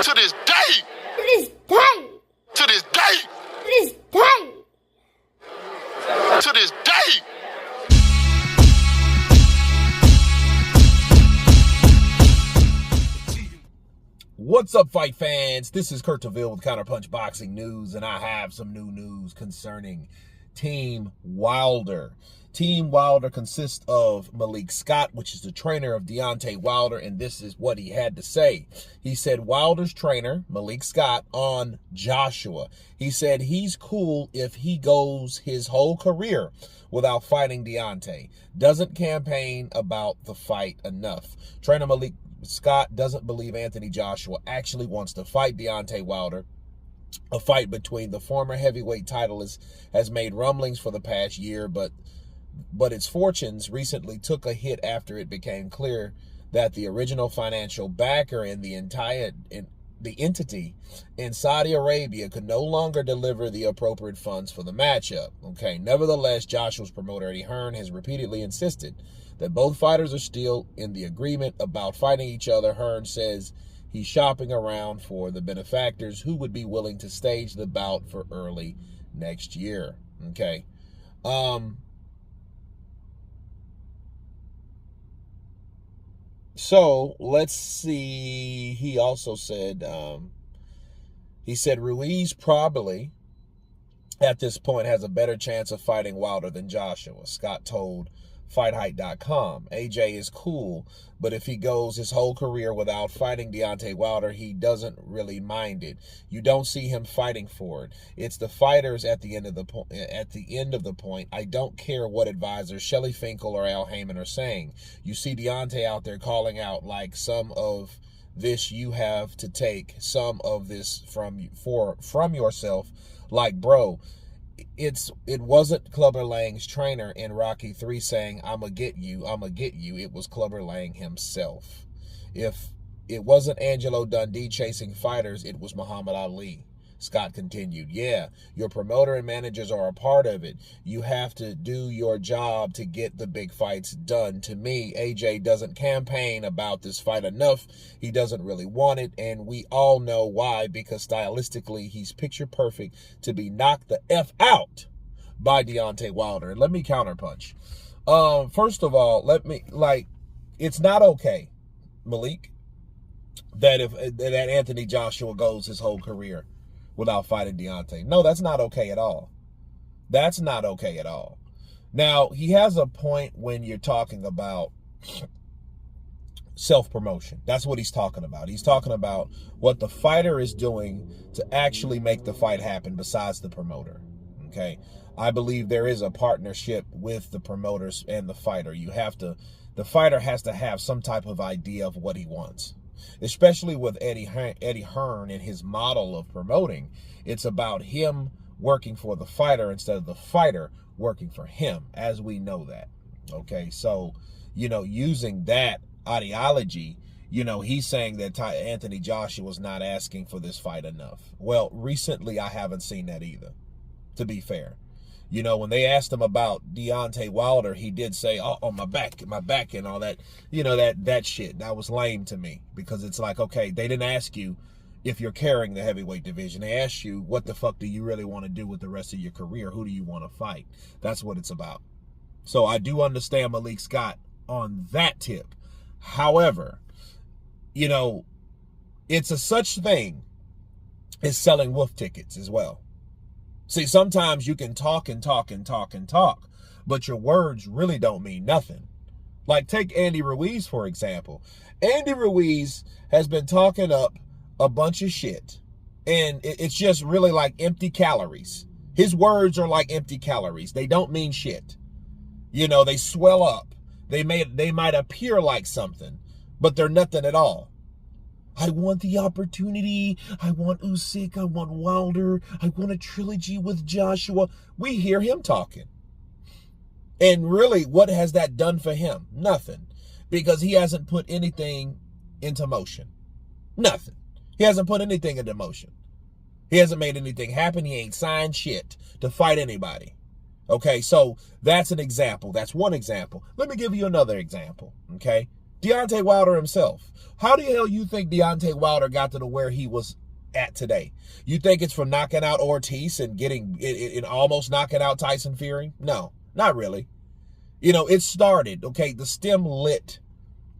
To this day. To this day. To this day. To this day. To this day. What's up, fight fans? This is Kurt DeVille with Counterpunch Boxing News, and I have some new news concerning Team Wilder. Team Wilder consists of Malik Scott, which is the trainer of Deontay Wilder, and this is what he had to say. He said Wilder's trainer, Malik Scott, on Joshua. He said he's cool if he goes his whole career without fighting Deontay. Doesn't campaign about the fight enough. Trainer Malik Scott doesn't believe Anthony Joshua actually wants to fight Deontay Wilder. A fight between the former heavyweight titleist has made rumblings for the past year, but its fortunes recently took a hit after it became clear that the original financial backer in the entity in Saudi Arabia could no longer deliver the appropriate funds for the matchup. Okay, nevertheless, Joshua's promoter Eddie Hearn has repeatedly insisted that both fighters are still in the agreement about fighting each other. Hearn says he's shopping around for the benefactors who would be willing to stage the bout for early next year. Okay. So let's see. He also said, Ruiz probably at this point has a better chance of fighting Wilder than Joshua. Scott told FightHype.com. AJ is cool, but if he goes his whole career without fighting Deontay Wilder, he doesn't really mind it. You don't see him fighting for it. It's the fighters at the end of the point. I don't care what advisors Shelly Finkel or Al Heyman are saying. You see Deontay out there calling out like some of this you have to take some of this from yourself. Like, bro, it wasn't Clubber Lang's trainer in Rocky 3 saying, I'ma get you. It was Clubber Lang himself. If it wasn't Angelo Dundee chasing fighters, it was Muhammad Ali. Scott continued, yeah, your promoter and managers are a part of it. You have to do your job to get the big fights done. To me, AJ doesn't campaign about this fight enough. He doesn't really want it, and we all know why, because stylistically, he's picture perfect to be knocked the F out by Deontay Wilder. And let me counterpunch. First of all, it's not okay, Malik, that Anthony Joshua goes his whole career without fighting Deontay. No, that's not okay at all. That's not okay at all. Now, he has a point when you're talking about self-promotion. That's what he's talking about. He's talking about what the fighter is doing to actually make the fight happen besides the promoter. Okay? I believe there is a partnership with the promoters and the fighter. The fighter has to have some type of idea of what he wants. Especially with Eddie Hearn and his model of promoting. It's about him working for the fighter instead of the fighter working for him, as we know that. Okay, so, using that ideology, he's saying that Anthony Joshua was not asking for this fight enough. Well, recently I haven't seen that either, to be fair. When they asked him about Deontay Wilder, he did say, oh, my back and all that, that shit. That was lame to me, because it's like, okay, they didn't ask you if you're carrying the heavyweight division. They asked you, what the fuck do you really want to do with the rest of your career? Who do you want to fight? That's what it's about. So I do understand Malik Scott on that tip. However, it's a such thing as selling wolf tickets as well. See, sometimes you can talk and talk and talk and talk, but your words really don't mean nothing. Like, take Andy Ruiz, for example. Andy Ruiz has been talking up a bunch of shit, and it's just really like empty calories. His words are like empty calories. They don't mean shit. They swell up. They might appear like something, but they're nothing at all. I want the opportunity. I want Usyk. I want Wilder. I want a trilogy with Joshua. We hear him talking. And really, what has that done for him? Nothing. Because he hasn't put anything into motion. Nothing. He hasn't put anything into motion. He hasn't made anything happen. He ain't signed shit to fight anybody. Okay, so that's an example. That's one example. Let me give you another example, okay? Deontay Wilder himself. How the hell you think Deontay Wilder got to where he was at today? You think it's from knocking out Ortiz and almost knocking out Tyson Fury? No, not really. It started, okay, the stem lit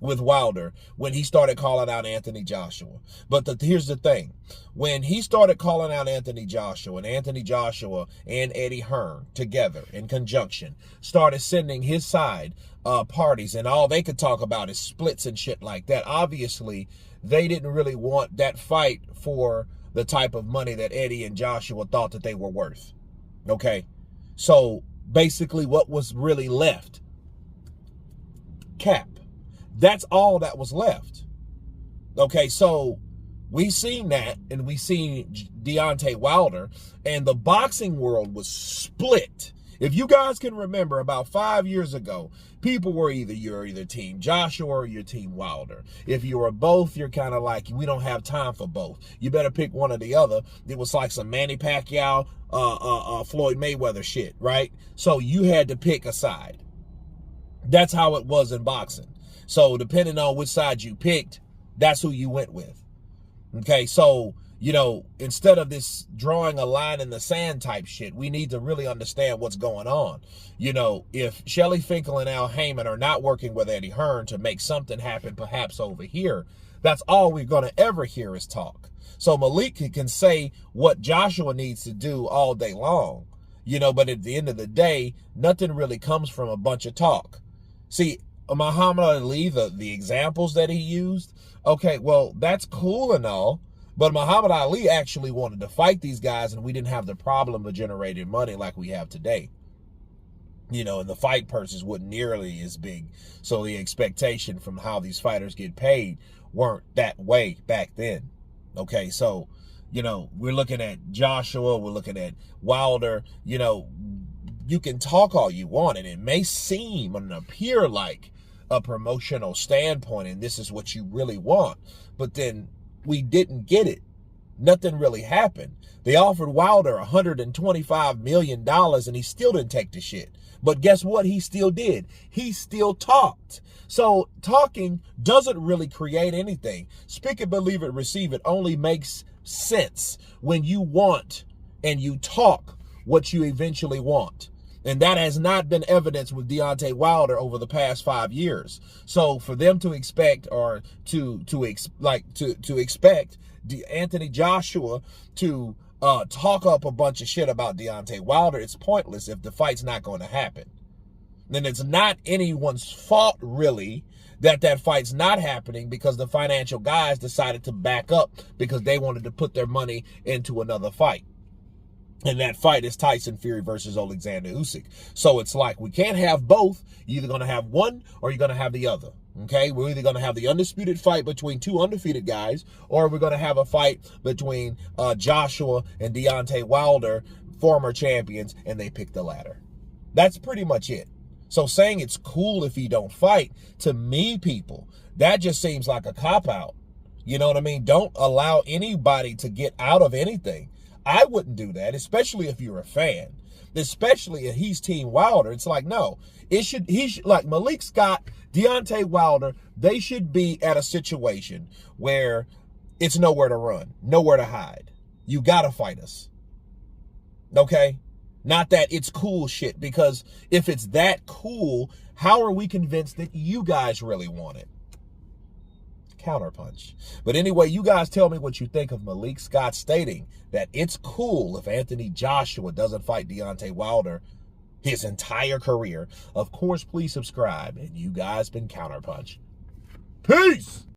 with Wilder when he started calling out Anthony Joshua. But here's the thing. When he started calling out Anthony Joshua and Eddie Hearn together in conjunction started sending his side parties, and all they could talk about is splits and shit like that. Obviously, they didn't really want that fight for the type of money that Eddie and Joshua thought that they were worth. Okay? So basically what was really left? Cap. That's all that was left. Okay, so we seen that, and we seen Deontay Wilder, and the boxing world was split. If you guys can remember, about 5 years ago, people were you're either team Joshua or you're team Wilder. If you were both, you're kind of like, we don't have time for both. You better pick one or the other. It was like some Manny Pacquiao, Floyd Mayweather shit, right? So you had to pick a side. That's how it was in boxing. So depending on which side you picked, that's who you went with. Okay, so, instead of this drawing a line in the sand type shit, we need to really understand what's going on. If Shelly Finkel and Al Heyman are not working with Eddie Hearn to make something happen perhaps over here, that's all we're going to ever hear is talk. So Malik can say what Joshua needs to do all day long, but at the end of the day, nothing really comes from a bunch of talk. See, Muhammad Ali, the examples that he used, okay, well, that's cool and all, but Muhammad Ali actually wanted to fight these guys, and we didn't have the problem of generating money like we have today. And the fight purses weren't nearly as big, so the expectation from how these fighters get paid weren't that way back then. Okay, so, we're looking at Joshua, we're looking at Wilder, you can talk all you want, and it may seem and appear like a promotional standpoint, and this is what you really want, but then we didn't get it. Nothing really happened. They offered Wilder $125 million, and he still didn't take the shit. But guess what? He still did. He still talked. So talking doesn't really create anything. Speak it, believe it, receive it only makes sense when you want and you talk what you eventually want. And that has not been evidenced with Deontay Wilder over the past 5 years. So for them to expect, or to expect Anthony Joshua to talk up a bunch of shit about Deontay Wilder, it's pointless if the fight's not going to happen. Then it's not anyone's fault really that fight's not happening, because the financial guys decided to back up because they wanted to put their money into another fight. And that fight is Tyson Fury versus Alexander Usyk. So it's like, we can't have both. You're either going to have one or you're going to have the other. Okay? We're either going to have the undisputed fight between two undefeated guys, or we're going to have a fight between Joshua and Deontay Wilder, former champions, and they pick the latter. That's pretty much it. So saying it's cool if you don't fight, to me, people, that just seems like a cop-out. You know what I mean? Don't allow anybody to get out of anything. I wouldn't do that, especially if you're a fan, especially if he's Team Wilder. It's like, no, he should like Malik Scott, Deontay Wilder, they should be at a situation where it's nowhere to run, nowhere to hide. You got to fight us. Okay? Not that it's cool shit, because if it's that cool, how are we convinced that you guys really want it? Counterpunch. But anyway, you guys tell me what you think of Malik Scott stating that it's cool if Anthony Joshua doesn't fight Deontay Wilder his entire career. Of course, please subscribe. And you guys been Counterpunch. Peace!